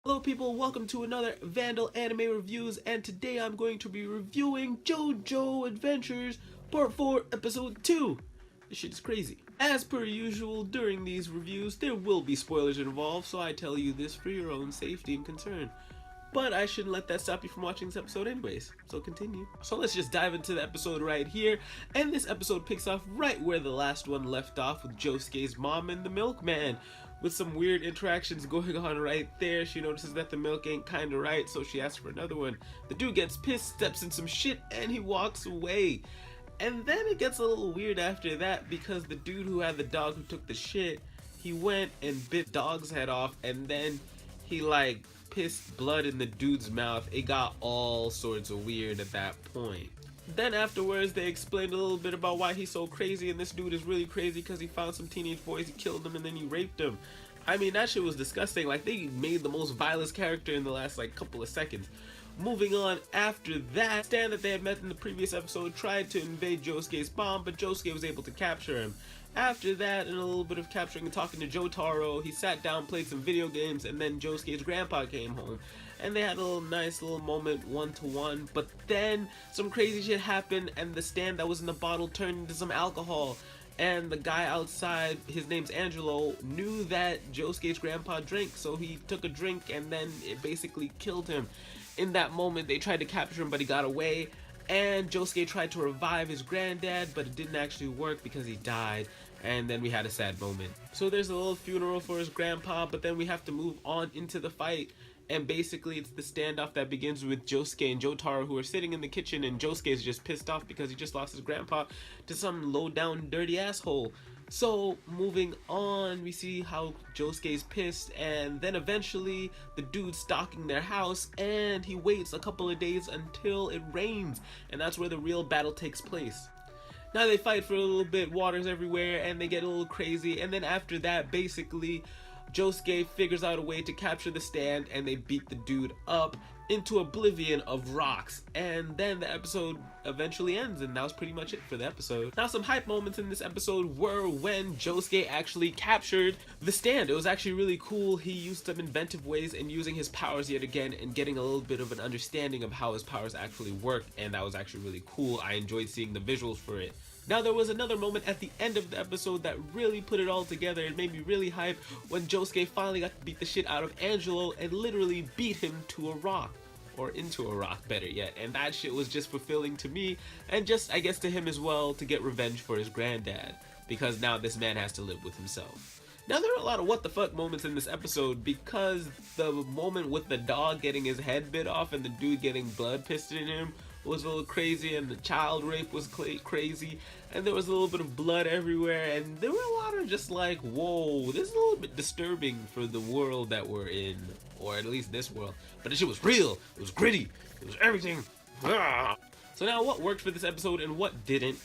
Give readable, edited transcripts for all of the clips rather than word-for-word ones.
Hello people, welcome to another Vandel anime reviews, and today I'm going to be reviewing JoJo Adventures Part 4 Episode 2. This shit is crazy. As per usual, during these reviews, there will be spoilers involved, so I tell you this for your own safety and concern. But I shouldn't let that stop you from watching this episode anyways, so continue. So let's just dive into the episode right here, and this episode picks off right where the last one left off with Josuke's mom and the milkman. With some weird interactions going on right there. She notices that the milk ain't kinda right, so she asks for another one. The dude gets pissed, steps in some shit, and he walks away. And then it gets a little weird after that, because the dude who had the dog who took the shit, he went and bit dog's head off, and then he pissed blood in the dude's mouth. It got all sorts of weird at that point. Then afterwards, they explained a little bit about why he's so crazy, and this dude is really crazy because he found some teenage boys, he killed them, and then he raped them. I mean, that shit was disgusting. Like, they made the most vilest character in the last, couple of seconds. Moving on after that, Stan that they had met in the previous episode tried to invade Josuke's bomb, but Josuke was able to capture him. After that, and a little bit of capturing and talking to Jotaro, he sat down, played some video games, and then Josuke's grandpa came home. And they had a nice little moment one-to-one, but then some crazy shit happened, and the Stan that was in the bottle turned into some alcohol. And the guy outside, his name's Angelo, knew that Josuke's grandpa drank, so he took a drink, and then it basically killed him. In that moment, they tried to capture him, but he got away. And Josuke tried to revive his granddad, but it didn't actually work because he died. And then we had a sad moment. So there's a little funeral for his grandpa, but then we have to move on into the fight. And basically it's the standoff that begins with Josuke and Jotaro, who are sitting in the kitchen, and Josuke is just pissed off because he just lost his grandpa to some low down dirty asshole. So moving on, we see how Josuke's pissed, and then eventually the dude's stalking their house, and he waits a couple of days until it rains, and that's where the real battle takes place. Now they fight for a little bit, water's everywhere, and they get a little crazy, and then after that, basically Josuke figures out a way to capture the stand, and they beat the dude up into oblivion of rocks. And then the episode eventually ends, and that was pretty much it for the episode. Now, some hype moments in this episode were when Josuke actually captured the stand. It was actually really cool. He used some inventive ways in using his powers yet again and getting a little bit of an understanding of how his powers actually worked, and that was actually really cool. I enjoyed seeing the visuals for it. Now there was another moment at the end of the episode that really put it all together. It made me really hype when Josuke finally got to beat the shit out of Angelo and literally beat him to a rock. Or into a rock, better yet. And that shit was just fulfilling to me, and just, I guess, to him as well, to get revenge for his granddad. Because now this man has to live with himself. Now there are a lot of what the fuck moments in this episode, because the moment with the dog getting his head bit off and the dude getting blood pissed in him was a little crazy, and the child rape was crazy, and there was a little bit of blood everywhere, and there were a lot of just like, whoa, this is a little bit disturbing for the world that we're in, or at least this world. But this shit was real, it was gritty, it was everything. So now what worked for this episode and what didn't?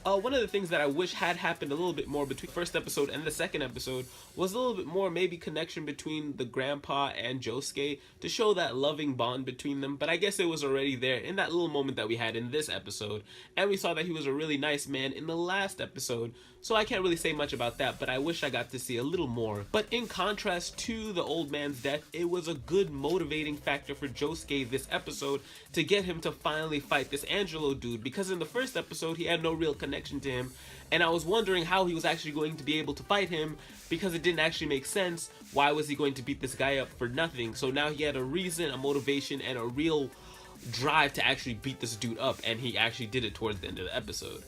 One of the things that I wish had happened a little bit more between the first episode and the second episode was a little bit more maybe connection between the grandpa and Josuke to show that loving bond between them, but I guess it was already there in that little moment that we had in this episode, and we saw that he was a really nice man in the last episode, so I can't really say much about that, but I wish I got to see a little more. But in contrast to the old man's death, it was a good motivating factor for Josuke this episode to get him to finally fight this Angelo dude, because in the first episode he had no real connection to him, and I was wondering how he was actually going to be able to fight him because it didn't actually make sense. Why was he going to beat this guy up for nothing? So now he had a reason, a motivation, and a real drive to actually beat this dude up, and he actually did it towards the end of the episode.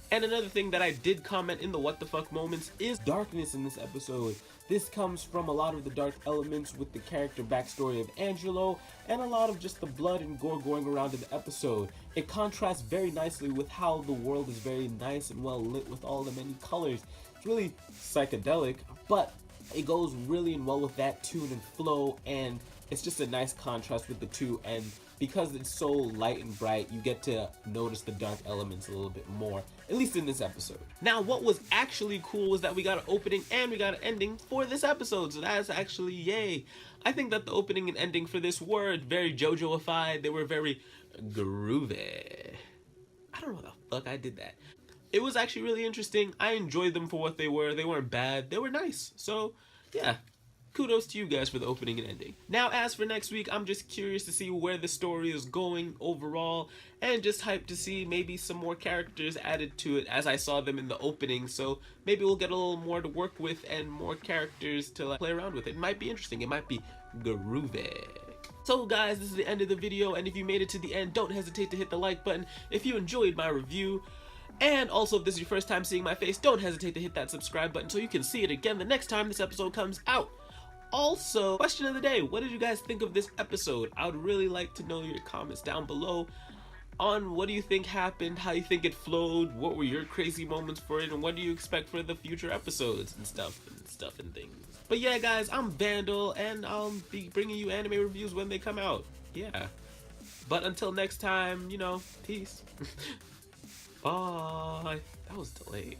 And another thing that I did comment in the what the fuck moments is darkness in this episode. This comes from a lot of the dark elements with the character backstory of Angelo, and a lot of just the blood and gore going around in the episode. It contrasts very nicely with how the world is very nice and well lit with all the many colors. It's really psychedelic, but it goes really well with that tune and flow, and it's just a nice contrast with the two, and because it's so light and bright, you get to notice the dark elements a little bit more, at least in this episode. Now, what was actually cool was that we got an opening and we got an ending for this episode, so that's actually yay. I think that the opening and ending for this were very JoJo-ified, they were very groovy. I don't know how the fuck I did that. It was actually really interesting. I enjoyed them for what they were. They weren't bad, they were nice. So, yeah. kudos to you guys for the opening and ending. Now, as for next week, I'm just curious to see where the story is going overall, and just hyped to see maybe some more characters added to it as I saw them in the opening, so maybe we'll get a little more to work with and more characters to like, play around with. It might be interesting, it might be groovy. So guys, this is the end of the video, and if you made it to the end, don't hesitate to hit the like button if you enjoyed my review. And also, if this is your first time seeing my face, don't hesitate to hit that subscribe button so you can see it again the next time this episode comes out. Also, question of the day, what did you guys think of this episode? I would really like to know your comments down below on what do you think happened, how you think it flowed, what were your crazy moments for it, and what do you expect for the future episodes and stuff and things. But yeah guys, I'm Vandel, and I'll be bringing you anime reviews when they come out. Yeah. But until next time, you know, peace. Bye. That was delayed.